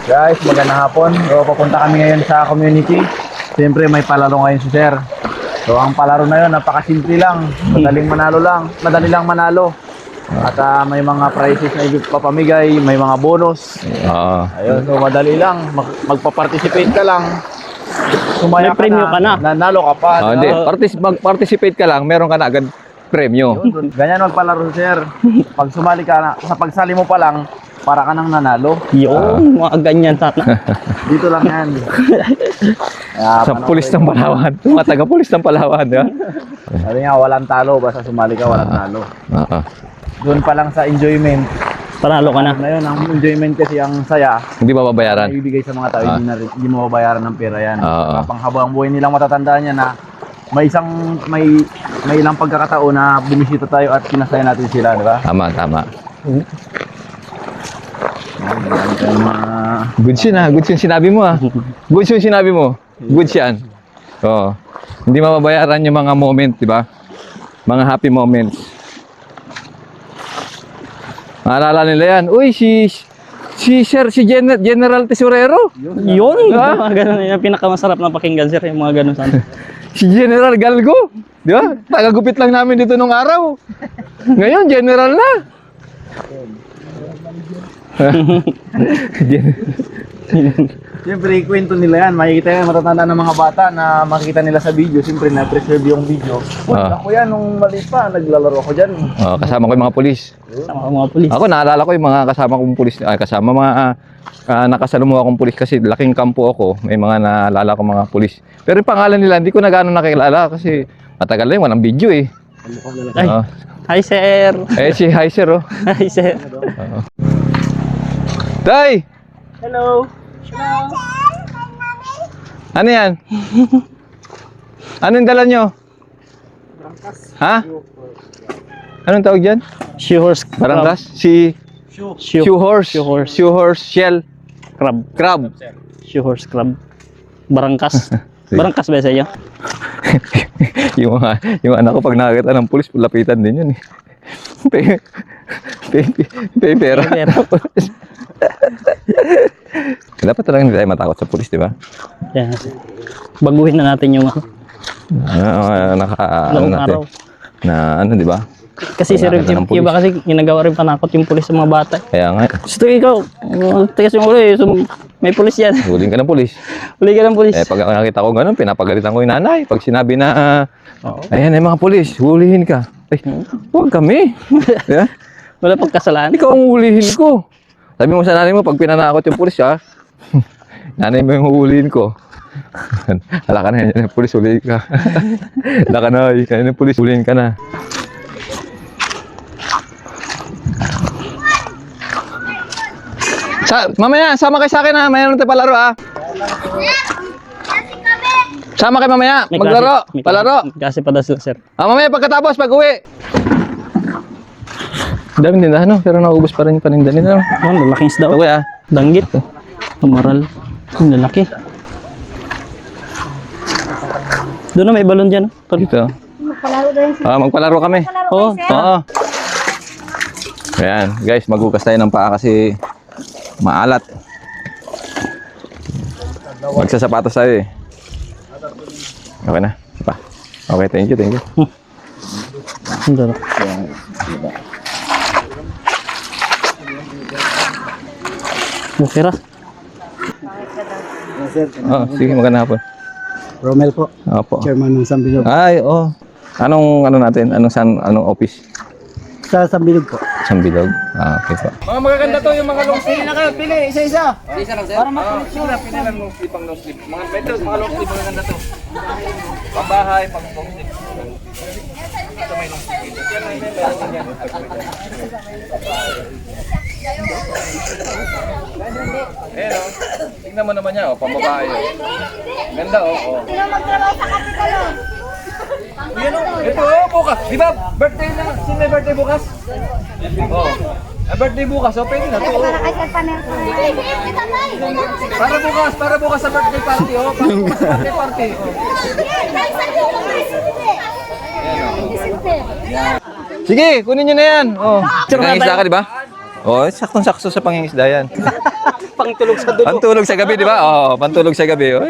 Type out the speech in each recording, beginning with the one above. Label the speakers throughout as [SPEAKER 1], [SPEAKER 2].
[SPEAKER 1] Guys, magandang hapon. So, papunta kami ngayon sa community. Siyempre, may palaro ngayon si Sir. So, ang palaro na yun, napakasimple lang. Madaling manalo lang. Madali lang manalo. At may mga prizes na ipapamigay, may mga bonus. Ayun, so madali lang. Magpa-participate ka lang. Sumaya
[SPEAKER 2] May premyo ka na.
[SPEAKER 1] Nanalo ka pa.
[SPEAKER 3] Hindi, mag-participate ka lang, meron ka na agad premyo.
[SPEAKER 1] Yun, ganyan magpalaro si Sir. Pag sumali ka na, sa pagsali mo pa lang, para ka nang nanalo.
[SPEAKER 2] Yung mga ganyan sana.
[SPEAKER 1] Dito lang yan.
[SPEAKER 3] Sa pulis ng Palawan. Mga taga-pulis ng Palawan, di ba?
[SPEAKER 1] Sabi nga, walang talo. Basta sumali ka, walang talo. Doon pa lang sa enjoyment.
[SPEAKER 2] Panalo ka na.
[SPEAKER 1] Ngayon, ang enjoyment kasi ang saya.
[SPEAKER 3] Hindi mababayaran.
[SPEAKER 1] Ibibigay sa mga tao, hindi mo mababayaran ng pera yan.
[SPEAKER 3] Oo.
[SPEAKER 1] Panghabang buhay nilang matatandaan yan na may ilang pagkakataon na bumisita tayo at pinasaya natin sila, di ba?
[SPEAKER 3] Tama, tama. Goods yun ha. Goods yung sinabi mo ha. Goods yung sinabi mo. Goods yan. Oo. Hindi mababayaran yung mga moment, di ba? Mga happy moments. Maalala nila yan. Uy, si General Tesorero.
[SPEAKER 2] Yun. Mga ganun. Yung pinakamasarap na pakinggan, sir. Yung mga ganun sana.
[SPEAKER 3] Si General Galgo. Di ba? Tagagupit lang namin dito nung araw. Ngayon, General na.
[SPEAKER 1] Siyempre, kwento nila yan. Makikita yan, matatanda ng mga bata na makikita nila sa video. Siyempre, na-preserve yung video. Uy, ako yan, nung mali pa, naglalaro ako dyan.
[SPEAKER 3] Kasama ko yung mga pulis.
[SPEAKER 2] Sama mga pulis.
[SPEAKER 3] Ako, naalala ko yung mga kasama kong pulis. Kasama mga nakasalumuha akong pulis kasi laking kampo ako. May mga naalala ko mga pulis. Pero yung pangalan nila, hindi ko na gano'ng nakilala kasi matagal na yun, walang video eh.
[SPEAKER 2] Ay, hi, sir.
[SPEAKER 3] Hi, sir, oh.
[SPEAKER 2] Hi, sir.
[SPEAKER 3] Tay!
[SPEAKER 2] Hello.
[SPEAKER 3] Ano yan? Anong dala nyo? Ha? Anong tawag dyan?
[SPEAKER 2] Shoehorse
[SPEAKER 3] Barangkas? Shoehorse shell crab.
[SPEAKER 2] Shoehorse crab. Barangkas. Barangkas ba sa iyo?
[SPEAKER 3] yung anak ko pag nakakita ng pulis, lapitan din yun eh. Pera. Dapat talaga hindi tayo matakot sa pulis, di ba?
[SPEAKER 2] Yeah. Baguhin na natin yung
[SPEAKER 3] ano natin. Na ano, di ba?
[SPEAKER 2] kasi sir, yung iba kasi ginagawa rin panakot yung pulis sa mga bata.
[SPEAKER 3] Kaya nga.
[SPEAKER 2] Gusto ikaw, tigas yung ulo eh. So, may pulis yan.
[SPEAKER 3] Huling ka ng pulis.
[SPEAKER 2] Huli ka ng pulis.
[SPEAKER 3] Pag nakita ko gano'n, pinapagalitan ko yung nanay. Pag sinabi na, ayan ay mga pulis, hulihin ka. Ay, huwag kami. Yeah?
[SPEAKER 2] Wala pagkasalanan.
[SPEAKER 3] Ikaw ang hulihin ko. Sabi mo sa nanay mo, pag pinanakot yung pulis, ha? Nanay mo yung hulihin ko. Hala ka na, yan yung pulis, hulihin ka. Hala ka na, yan yung pulis, hulihin ka na. Mamaya, sama kayo sa akin ha. Mayroon tayo palaro ha. Sama kayo mamaya. Maglaro. Palaro.
[SPEAKER 2] Kasi pa daw sir.
[SPEAKER 3] Mamaya pagkatapos, pag-uwi. Daming tindahan no. Pero naubos pa rin yung paninda nila.
[SPEAKER 2] Oh, lalaking isda.
[SPEAKER 3] Uwi ha.
[SPEAKER 2] Danggit. Amaral. Ang lalaki. Doon na may balon dyan.
[SPEAKER 3] Dito. Magpalaro kami.
[SPEAKER 2] Oo.
[SPEAKER 3] Oo. Ayan. Guys, maghugas tayo ng paa kasi maalat. Magsasapatos tayo eh. Okay na. Pa. Okay, thank you, thank you.
[SPEAKER 2] Doon. Mukira.
[SPEAKER 3] Sige, magandang hapon.
[SPEAKER 1] Romel po,
[SPEAKER 3] Opo.
[SPEAKER 1] chairman ng Sambilog.
[SPEAKER 3] Ay, oh. Anong natin? Anong office?
[SPEAKER 1] Sa Sambilog po.
[SPEAKER 3] Sambilog. Okay po.
[SPEAKER 1] Mga magaganda to yung mga long sleeve. Pili na kayo, pili, isa-isa.
[SPEAKER 4] Isa lang, sir? Para makulit siya. Pili lang long sleeve, pang long sleeve. Mga long sleeve, magaganda to. Pambahay, pang long sleeve. Ito may long sleeve. Yan, may meron yan. Ayan o. Tingnan mo naman niya, o. Pambabae o. Ganda o.
[SPEAKER 5] Sino magtrabaho sa kapitalo?
[SPEAKER 4] Yan o. Ito o, bukas. Di ba, birthday na. Sino may birthday bukas? Oo. Birthday bukas, o. Pwede na to o.
[SPEAKER 5] Para kay Sir Panel.
[SPEAKER 4] Para bukas sa birthday party o. Para bukas sa birthday party o.
[SPEAKER 3] Sige, kunin nyo na yan. Oh. Pangingisda ka, di ba? Oh, saktong-sakto sa pangingisda yan.
[SPEAKER 2] Pangtulog sa dulo.
[SPEAKER 3] Pantulog sa gabi, di ba? Oo, pantulog sa gabi. Oh,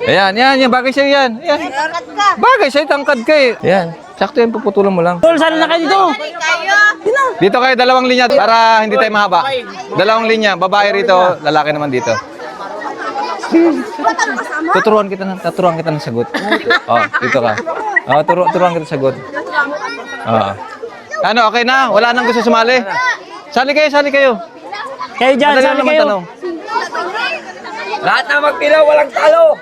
[SPEAKER 3] yan. Yan, bagay sa'yo yan. Yan.
[SPEAKER 5] Tangkad ka.
[SPEAKER 3] Bagay sa'yo, tangkad ka eh. Yan. Sakto yan, puputulan mo lang.
[SPEAKER 2] Tol, saan na kayo dito?
[SPEAKER 5] Kayo.
[SPEAKER 3] Dito kayo, dalawang linya para hindi tayo mahaba. Dalawang linya, babae rito, lalaki naman dito. Tuturuan kita ng sagot. Oh, dito ka. Oh, turuan kita ng sagot. Oh. Ano, okay na? Wala nang gusto sumali? Sali kayo.
[SPEAKER 2] Kayo dyan,
[SPEAKER 3] Madali
[SPEAKER 2] saan
[SPEAKER 3] naman
[SPEAKER 2] kayo?
[SPEAKER 3] tanong.
[SPEAKER 4] Lahat na magpilaw, walang talo.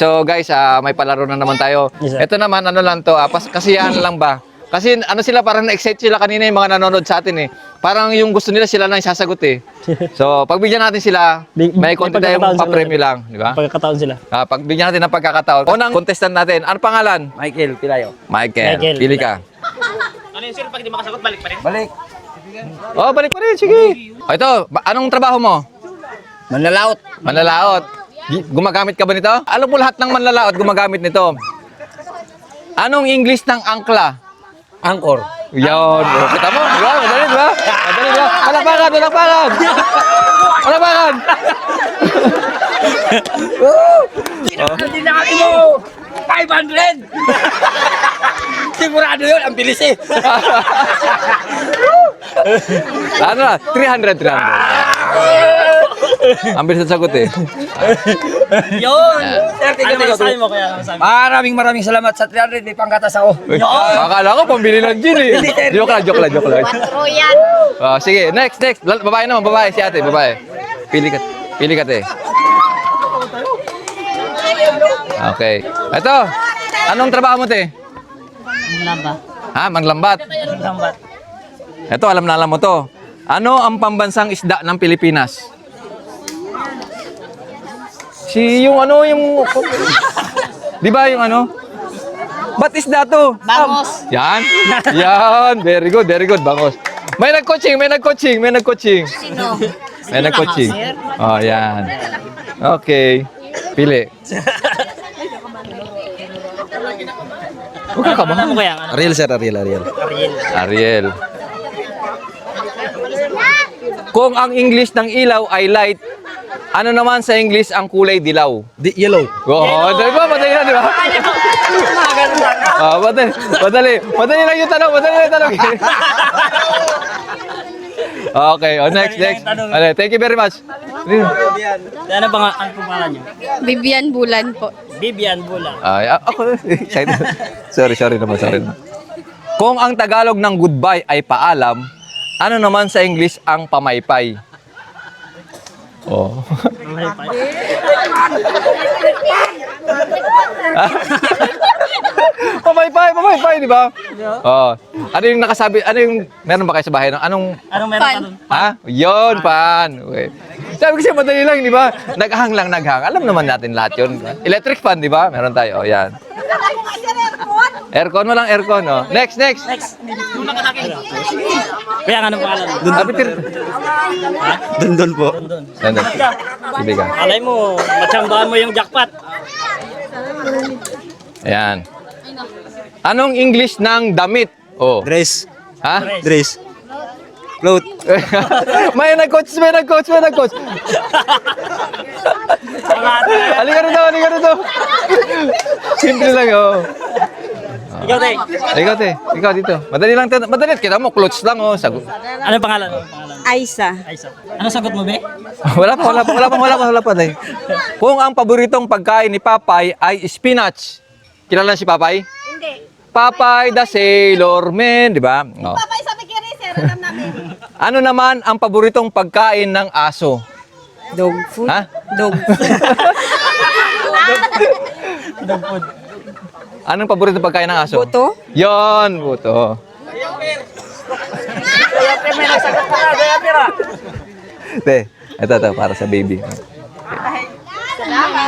[SPEAKER 3] So guys, may palaro na naman tayo.
[SPEAKER 2] Yes, sir.
[SPEAKER 3] Ito naman, ano lang to, kasiyahan lang ba? Kasi ano sila, parang na-excite sila kanina yung mga nanonood sa atin eh. Parang yung gusto nila sila lang sasagot eh. So, pagbigyan natin sila, may konti tayong
[SPEAKER 2] pagkakataon sila.
[SPEAKER 3] pa-premyo lang, di ba?
[SPEAKER 2] Pagkakataon sila.
[SPEAKER 3] Pagbigyan natin ng pagkakataon. Unang contestant natin, ano pangalan?
[SPEAKER 4] Michael, pilayo.
[SPEAKER 3] Michael.
[SPEAKER 2] Michael.
[SPEAKER 3] Pili ka.
[SPEAKER 2] Ano yung sir, pag di makasagot, balik pa rin?
[SPEAKER 4] Balik.
[SPEAKER 3] Oh, balik pa rin, sige. O ito, anong trabaho mo?
[SPEAKER 4] Manlalaot.
[SPEAKER 3] Manlalaot. Gumagamit ka ba nito? Alam mo lahat ng manlalaot gumagamit nito. Anong English ng angkla?
[SPEAKER 4] Angkor.
[SPEAKER 3] Yun. O, kita mo? Diba? Madali, diba? Madali, diba? Palakpakan!
[SPEAKER 4] Hindi na kami mo. 500! Sigurado yun, ang bilis eh.
[SPEAKER 3] Ano na? 300. Ang bilis na sagot eh.
[SPEAKER 2] Yun!
[SPEAKER 4] Sir, tingnan mo.
[SPEAKER 2] Sabi mo kaya, sabi.
[SPEAKER 4] Maraming salamat sa 300. May panggatas ako.
[SPEAKER 3] Akala ko pambili ng gin eh. Joke lang.
[SPEAKER 5] 4 yan.
[SPEAKER 3] Sige, next. Babae naman, babae. Si ate, babae. Pili ka te. Okay. Ito. Anong trabaho mo te?
[SPEAKER 2] Lamba.
[SPEAKER 3] Ha? Manglambat.
[SPEAKER 2] Lambat.
[SPEAKER 3] Ito, alam mo to. Ano ang pambansang isda ng Pilipinas? Di ba yung ano? Ba't isda to?
[SPEAKER 5] Bangos.
[SPEAKER 3] Yan. Very good. Bangos. May nag-coaching.
[SPEAKER 5] Sino?
[SPEAKER 3] May nag-coaching. Oh, yan. Okay. Pili. Huwag ka ba?
[SPEAKER 2] Ano mo kaya? Ano?
[SPEAKER 4] Ariel, sir. Ariel.
[SPEAKER 3] Ariel. Kung ang English ng ilaw ay light, ano naman sa English ang kulay dilaw?
[SPEAKER 4] Yellow.
[SPEAKER 3] Madali ba? Madali na, di ba? Madali lang yung tanong. Okay, next. Okay, thank you very much.
[SPEAKER 2] Ano pangalan niyo?
[SPEAKER 5] Vivian Bulan po.
[SPEAKER 2] Vivian Bula.
[SPEAKER 3] Ako, excited. Sorry naman. Kung ang Tagalog ng goodbye ay paalam, ano naman sa English ang pamaypay? Oh. Pamaypay, di ba? Oh. Ano yung nakasabi? Meron ba kayo sa bahay? Anong
[SPEAKER 2] Anong meron ka dun?
[SPEAKER 3] Ha? Yun, pan. Okay. Sabi kasi madali lang, di ba? Naghang. Alam naman natin lahat yun. Electric fan, di ba? Meron tayo. O, yan. Aircon mo lang, aircon. Oh. Next.
[SPEAKER 2] Kaya anong pangalan?
[SPEAKER 4] Dundon po.
[SPEAKER 3] Nandun. Sige ka.
[SPEAKER 2] Alay mo, matsambahan mo yung jackpot.
[SPEAKER 3] Ayan. Anong English ng damit? Oh.
[SPEAKER 4] Dress.
[SPEAKER 3] Ha?
[SPEAKER 4] Dress. Float.
[SPEAKER 3] may nag-coach. Halika rito. Simple lang, oh.
[SPEAKER 2] Ikaw, Tay.
[SPEAKER 3] Ikaw dito. Madali lang. Madali. Kita mo, clothes lang, oh. Sagot.
[SPEAKER 2] Anong pangalan?
[SPEAKER 5] Aisa.
[SPEAKER 2] Aisa. Ano sagot mo, be?
[SPEAKER 3] Wala pa, Day. Kung ang paboritong pagkain ni Papay ay spinach. Kilala si Papay?
[SPEAKER 5] Hindi.
[SPEAKER 3] Papay the Sailor Man, di ba? Oh.
[SPEAKER 5] Papay sabi kiri, sir. Alam namin.
[SPEAKER 3] Ano naman ang paboritong pagkain ng aso?
[SPEAKER 5] Dog food.
[SPEAKER 3] Ha?
[SPEAKER 5] Dog food.
[SPEAKER 3] Anong paboritong pagkain ng aso?
[SPEAKER 5] Buto?
[SPEAKER 3] Yon, buto. Te, ito, para sa baby.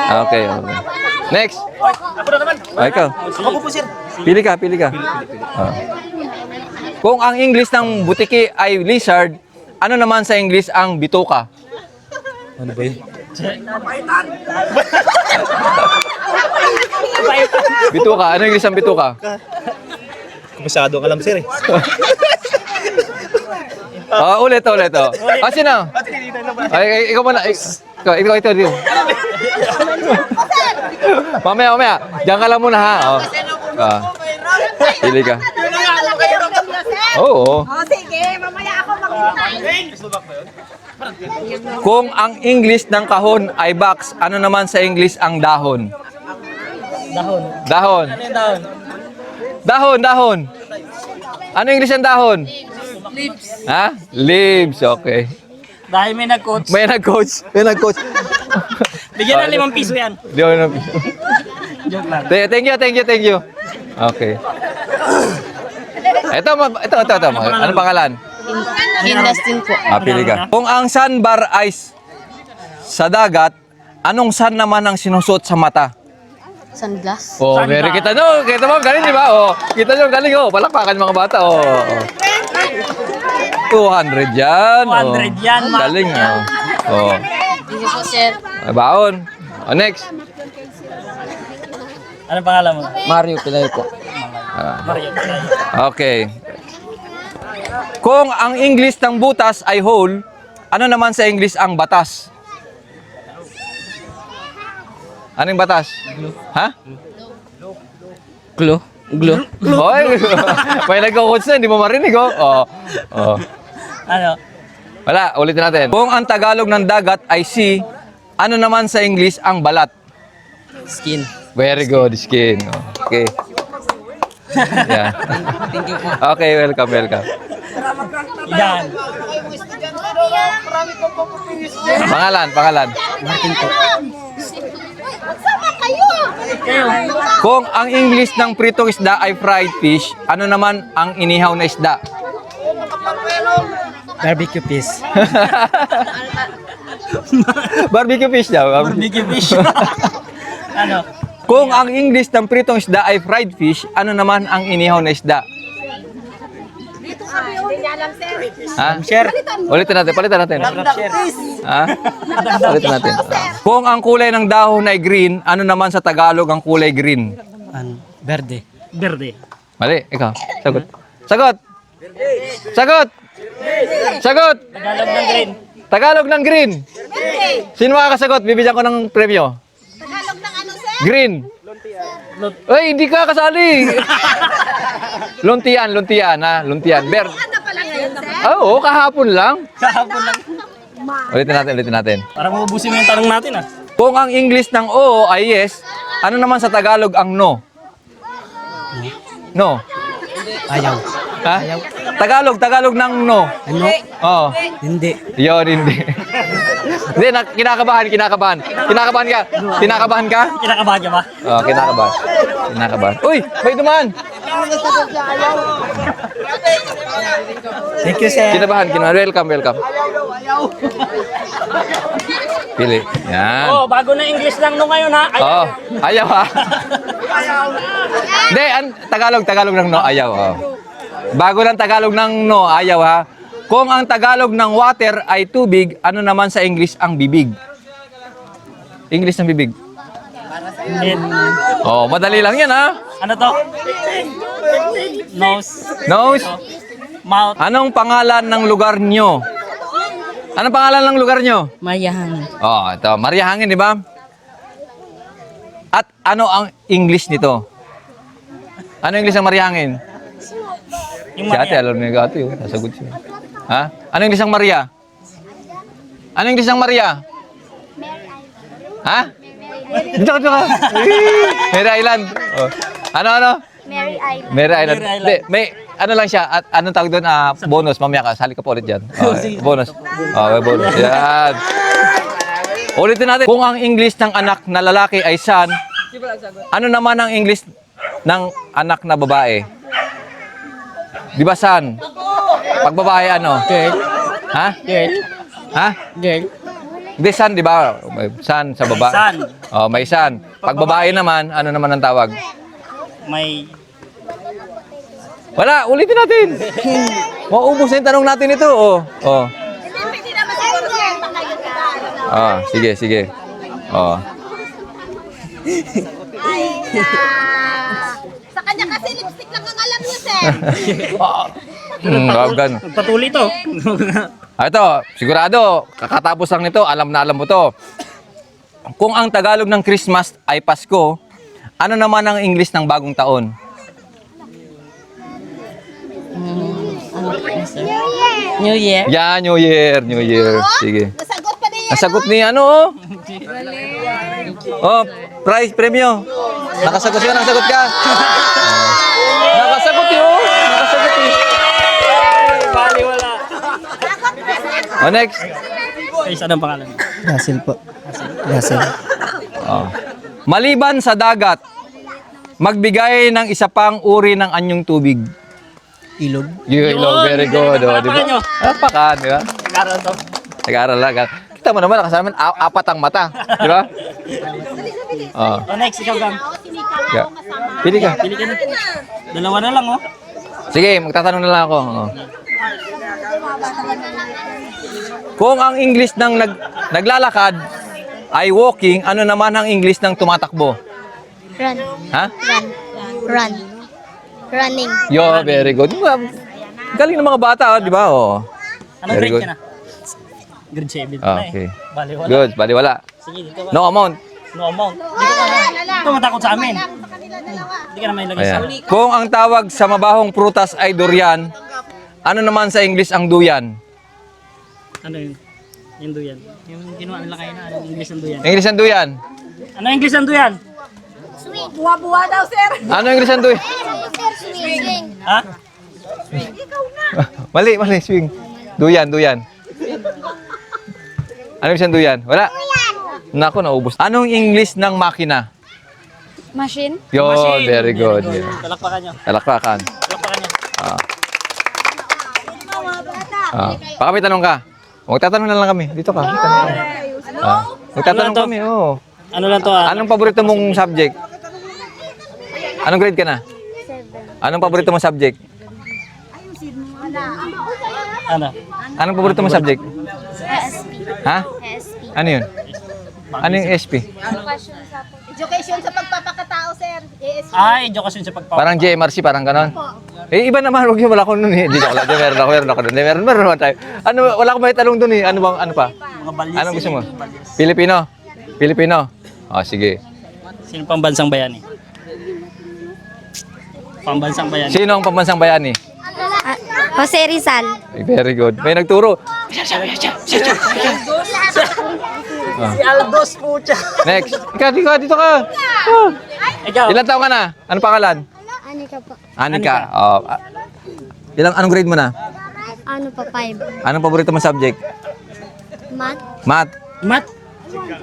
[SPEAKER 3] Okay. Next. Ikaw.
[SPEAKER 2] Ako po, sir.
[SPEAKER 3] Pili ka. Ah. Kung ang English ng butiki ay lizard, ano naman sa English ang bituka?
[SPEAKER 4] Ano ba yun?
[SPEAKER 3] Bituka, ano English ang bituka?
[SPEAKER 4] Masyadong alam, sir eh.
[SPEAKER 3] Ulit. Sino? Ay, ikaw muna. Ito. Mamaya. Diyan ka lang muna, ha? Oh. Pili ka. Oo.
[SPEAKER 5] Sige, mamaya ako maghintay.
[SPEAKER 3] Kung ang English ng kahon ay box, ano naman sa English ang dahon? Dahon. Dahon. Ano English ang dahon?
[SPEAKER 2] Lips.
[SPEAKER 3] Ha? Leaves, okay.
[SPEAKER 2] Dahil may nag-coach.
[SPEAKER 3] May nag-coach.
[SPEAKER 2] Bigyan ng 5 piso yan.
[SPEAKER 3] Di ako na-
[SPEAKER 2] Joke lang.
[SPEAKER 3] Thank you. Okay. Ito. Ano pangalan?
[SPEAKER 5] Industin po.
[SPEAKER 3] Pili ka. Kung ang sandbar ay sa dagat, anong sun naman ang sinusuot sa mata?
[SPEAKER 5] Sunglass.
[SPEAKER 3] Oh, very kita nyo. Kita mo, galing, di ba? Oh, kita nyo, galing. Oh, palakpakan mga bata. Oh. 200 yan.
[SPEAKER 2] 200 yan, ma.
[SPEAKER 3] Galing, oh. Oh.
[SPEAKER 5] Thank you po, sir.
[SPEAKER 3] Baon. Oh, next.
[SPEAKER 2] Anong pangalan mo?
[SPEAKER 5] Mario Pilay po.
[SPEAKER 2] Mario.
[SPEAKER 3] Okay. Kung ang English ng butas ay hole, ano naman sa English ang batas? Ano yung batas? Ha?
[SPEAKER 2] Glue.
[SPEAKER 3] Oy, may nagko-coach na, hindi mo marinig, oh. Oh.
[SPEAKER 2] Ano?
[SPEAKER 3] Wala, ulitin natin. Kung ang Tagalog ng dagat ay sea, ano naman sa English ang balat?
[SPEAKER 2] Skin.
[SPEAKER 3] Very good, skin. Okay. Yeah.
[SPEAKER 2] Thank you po.
[SPEAKER 3] Okay, welcome.
[SPEAKER 2] Yan.
[SPEAKER 3] Pangalan.
[SPEAKER 2] Martin po.
[SPEAKER 3] Kung ang English ng pritong isda ay fried fish, ano naman ang inihaw na isda?
[SPEAKER 2] Barbecue fish.
[SPEAKER 3] Barbecue fish daw.
[SPEAKER 2] Barbecue fish. Ano?
[SPEAKER 3] Kung ang English ng pritong isda ay fried fish, ano naman ang inihaw na isda? Ha?
[SPEAKER 2] Share.
[SPEAKER 3] Palitan natin.
[SPEAKER 2] Share.
[SPEAKER 3] Ha? Palitan natin. Kung ang kulay ng dahon ay green, ano naman sa Tagalog ang kulay green?
[SPEAKER 2] Verde.
[SPEAKER 3] Mali, ikaw. Sagot!
[SPEAKER 2] Tagalog ng green.
[SPEAKER 3] Tagalog ng green. Sino makakasagot? Bibigyan ko ng premyo.
[SPEAKER 5] Tagalog ng ano, sir?
[SPEAKER 3] Green. Ay, hindi ka kasali. Luntian, ha? Luntian.
[SPEAKER 5] Ano pala ngayon, sir?
[SPEAKER 3] Oo, kahapon lang.
[SPEAKER 2] Kahapon lang.
[SPEAKER 3] Ulitin natin.
[SPEAKER 2] Para maubusin mo yung tanong natin ah.
[SPEAKER 3] Kung ang English ng oo ay yes, ano naman sa Tagalog ang no? No.
[SPEAKER 2] Ayaw.
[SPEAKER 3] Ha? Tagalog ng no.
[SPEAKER 2] Ano?
[SPEAKER 3] Oo.
[SPEAKER 2] Hindi.
[SPEAKER 3] Yun, hindi. Hindi, kinakabahan ka? Kinakabahan ka?
[SPEAKER 2] Kinakabahan ka ba?
[SPEAKER 3] Oo, kinakabahan. Uy, may dumaan.
[SPEAKER 2] Thank you, sir.
[SPEAKER 3] Kinabahan. Welcome. Pili. Yan.
[SPEAKER 2] Oh, bago na English lang no ngayon ha.
[SPEAKER 3] Oo, ayaw ha. Hindi, Tagalog ng no, ayaw. Oh. Bago lang Tagalog ng no, ayaw ha. Kung ang Tagalog ng water ay tubig, ano naman sa English ang bibig? English ng bibig. Oh, madali lang yan ha.
[SPEAKER 2] Ano to? Nose.
[SPEAKER 3] Nose.
[SPEAKER 2] Mouth.
[SPEAKER 3] Anong pangalan ng lugar nyo? Anong pangalan ng lugar nyo?
[SPEAKER 5] Mayahan.
[SPEAKER 3] Oh, ito. Mariahangin, di ba? At ano ang English nito? Ano English ng Mariahangin?
[SPEAKER 2] Yung
[SPEAKER 3] Si ate, alam niya gato yun. Nasagot siya. Ha? Ano English ng Maria? Ano English ng Maria? Ha? Dito ka. Mary Island. Oh. Ano?
[SPEAKER 5] Mary Island.
[SPEAKER 3] Mary Island.
[SPEAKER 2] Mary Island.
[SPEAKER 3] Hindi, may ano lang siya. At anong tawag doon? Bonus. Mamaya ka. Sali ka po ulit dyan. Bonus. May bonus. Yan. Ulitin natin. Kung ang English ng anak na lalaki ay son, ano naman ang English ng anak na babae? Di ba son? Pag babae ano?
[SPEAKER 2] Girl.
[SPEAKER 3] Ha?
[SPEAKER 2] Girl.
[SPEAKER 3] Ha?
[SPEAKER 2] Girl.
[SPEAKER 3] Hindi son, di ba? May son sa baba.
[SPEAKER 2] Son.
[SPEAKER 3] Oh, may son. Pag babae naman, ano naman ang tawag?
[SPEAKER 2] May
[SPEAKER 3] Wala, ulitin natin. Mauubos na yung tanong natin ito.
[SPEAKER 5] Pwede naman siguro, sir.
[SPEAKER 3] Sige.
[SPEAKER 5] Sa kanya kasi lipstick lang ang alam niya, sir.
[SPEAKER 3] Gan.
[SPEAKER 2] Nagpatuloy to.
[SPEAKER 3] Ito, sigurado, kakatapos lang nito, alam na alam mo to. Kung ang Tagalog ng Christmas ay Pasko, ano naman ang English ng Bagong Taon?
[SPEAKER 6] New Year.
[SPEAKER 3] Yeah, New Year, New Year. Sige.
[SPEAKER 5] Nasagot pa niya.
[SPEAKER 3] Nasagot ni ano, oh. Oh, prize, premyo. Nakasagot ka, nakasagot ka. Nakasagot yun, oh. Nakasagot yun.
[SPEAKER 2] Bali, wala.
[SPEAKER 3] Oh, next.
[SPEAKER 2] Ay, saan ang pangalan?
[SPEAKER 6] Russell po. Russell.
[SPEAKER 3] Oh. Maliban sa dagat, magbigay ng isa pang uri ng anyong tubig.
[SPEAKER 6] Ilog.
[SPEAKER 3] Ilog, very good. Oh, di ba?
[SPEAKER 2] Apakan nyo.
[SPEAKER 3] Apakan, di ba?
[SPEAKER 2] Nag-aaral to.
[SPEAKER 3] Nag-aaral lang. Kita mo naman, nakasama apat ang mata. Di ba? Oh.
[SPEAKER 2] Oh, next, ikaw gang.
[SPEAKER 3] Yeah. Pili ka.
[SPEAKER 2] Pili ka na. Dalawa na lang, oh.
[SPEAKER 3] Sige, magtatanong na lang ako. Oh. Kung ang English ng naglalakad ay walking, ano naman ang English ng tumatakbo?
[SPEAKER 5] Run.
[SPEAKER 3] Ha?
[SPEAKER 5] Run. Run. Running.
[SPEAKER 3] Yo, very good. Galing ng mga bata, oh, di ba? Oh.
[SPEAKER 2] Anong
[SPEAKER 3] Very
[SPEAKER 2] grade
[SPEAKER 3] good.
[SPEAKER 2] ka na? Grade 7 na eh.
[SPEAKER 3] Okay.
[SPEAKER 2] Bali, wala.
[SPEAKER 3] Good, bali wala.
[SPEAKER 2] Sige, dito ka.
[SPEAKER 3] No amount.
[SPEAKER 2] No amount. Dito ka na. Ito matakot sa amin. Hindi ka na may lagay sa
[SPEAKER 3] Ayan. Kung ang tawag sa mabahong prutas ay durian, ano naman sa English ang duyan?
[SPEAKER 2] Ano yun? Yung duyan. Yung ginawa nila kayo na, anong English ng duyan?
[SPEAKER 3] English ang duyan?
[SPEAKER 2] Ano English ng duyan?
[SPEAKER 5] Swing. Buwa-buwa daw, sir.
[SPEAKER 3] Ano English ang duyan?
[SPEAKER 5] Swing.
[SPEAKER 2] Ha?
[SPEAKER 3] Mali, swing. Duyan. Ano English ang duyan? Wala. Nako, naubos. Anong English ng makina?
[SPEAKER 5] Machine.
[SPEAKER 3] Yo,
[SPEAKER 2] Machine.
[SPEAKER 3] very good. Yeah.
[SPEAKER 2] Talakpakan nyo.
[SPEAKER 3] Talakpakan.
[SPEAKER 2] Talakpakan nyo.
[SPEAKER 3] Baka may tanong ka. Magtatanong na lang kami. Dito ka. Magtatanong
[SPEAKER 2] Ano to?
[SPEAKER 3] kami, oo.
[SPEAKER 2] Ano lang to, ah?
[SPEAKER 3] Anong paborito mong subject? Anong grade ka na? 7. Anong paborito mong subject?
[SPEAKER 2] Ano?
[SPEAKER 3] Anong paborito mong subject?
[SPEAKER 5] SP.
[SPEAKER 3] Ha?
[SPEAKER 5] SP.
[SPEAKER 3] Ano yun? Ano yung SP?
[SPEAKER 5] Education sa pagpapakatao, sir. ESP.
[SPEAKER 2] Ay, education sa pagpapakatao.
[SPEAKER 3] Parang JMRC, parang ganon. Eh, iba naman, huwag yung wala ko nun eh. Hindi, joke lang. Meron ako dun. Meron naman tayo. Ano, wala ko may talong dun eh. Ano pa?
[SPEAKER 2] Mga balis.
[SPEAKER 3] Anong gusto mo? Pilipino? Oh, sige.
[SPEAKER 2] Sino pang bansang bayani? Pambansang bayani.
[SPEAKER 3] Sino ang pambansang bayani?
[SPEAKER 5] Jose Rizal.
[SPEAKER 3] Eh, very good. May nagturo.
[SPEAKER 2] Si Aldos po siya.
[SPEAKER 3] Next. Dito ka. Oh.
[SPEAKER 2] Ikaw.
[SPEAKER 3] Ilan taon ka na? Anong pangalan?
[SPEAKER 5] Anika po.
[SPEAKER 3] Anika. Oh. Anong grade mo na?
[SPEAKER 5] Ano pa, 5?
[SPEAKER 3] Anong paborito mong subject?
[SPEAKER 5] Math.
[SPEAKER 3] Math.
[SPEAKER 2] Mat.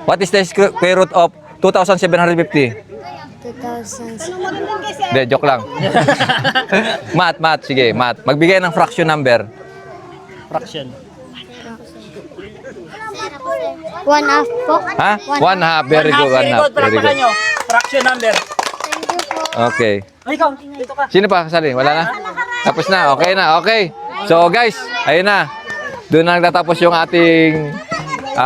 [SPEAKER 3] What is the square root of 2,750?
[SPEAKER 5] 2000.
[SPEAKER 3] Hindi, joke lang. Math. Sige, math. Magbigay ng fraction number.
[SPEAKER 2] Fraction.
[SPEAKER 5] 1/2 po.
[SPEAKER 3] Ha? 1/2. Very good. 1/2. Very
[SPEAKER 2] Palakpakan
[SPEAKER 3] good.
[SPEAKER 2] nyo. Fraction number.
[SPEAKER 5] Thank you po.
[SPEAKER 3] Okay.
[SPEAKER 2] Ay, ikaw. Dito ka.
[SPEAKER 3] Sino pa kasali? Wala na? Tapos na. Okay na. Okay. So guys, ayun na. Doon na nagtatapos yung ating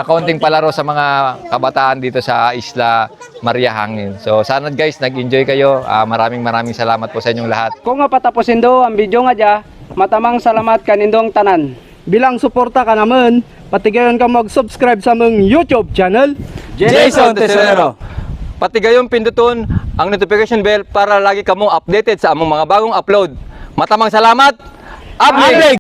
[SPEAKER 3] kaunting palaro sa mga kabataan dito sa Isla Maria Hangin. So sana guys, nag-enjoy kayo. Maraming salamat po sa inyong lahat.
[SPEAKER 7] Kung nga patapusin do ang video nga dya, matamang salamat kanindong tanan. Bilang suporta ka naman, patigayon ka mag-subscribe sa mong YouTube channel,
[SPEAKER 3] Jason Tesorero. Pati gayong pinduton ang notification bell para lagi kamo updated sa among mga bagong upload. Matamang salamat. Ablig!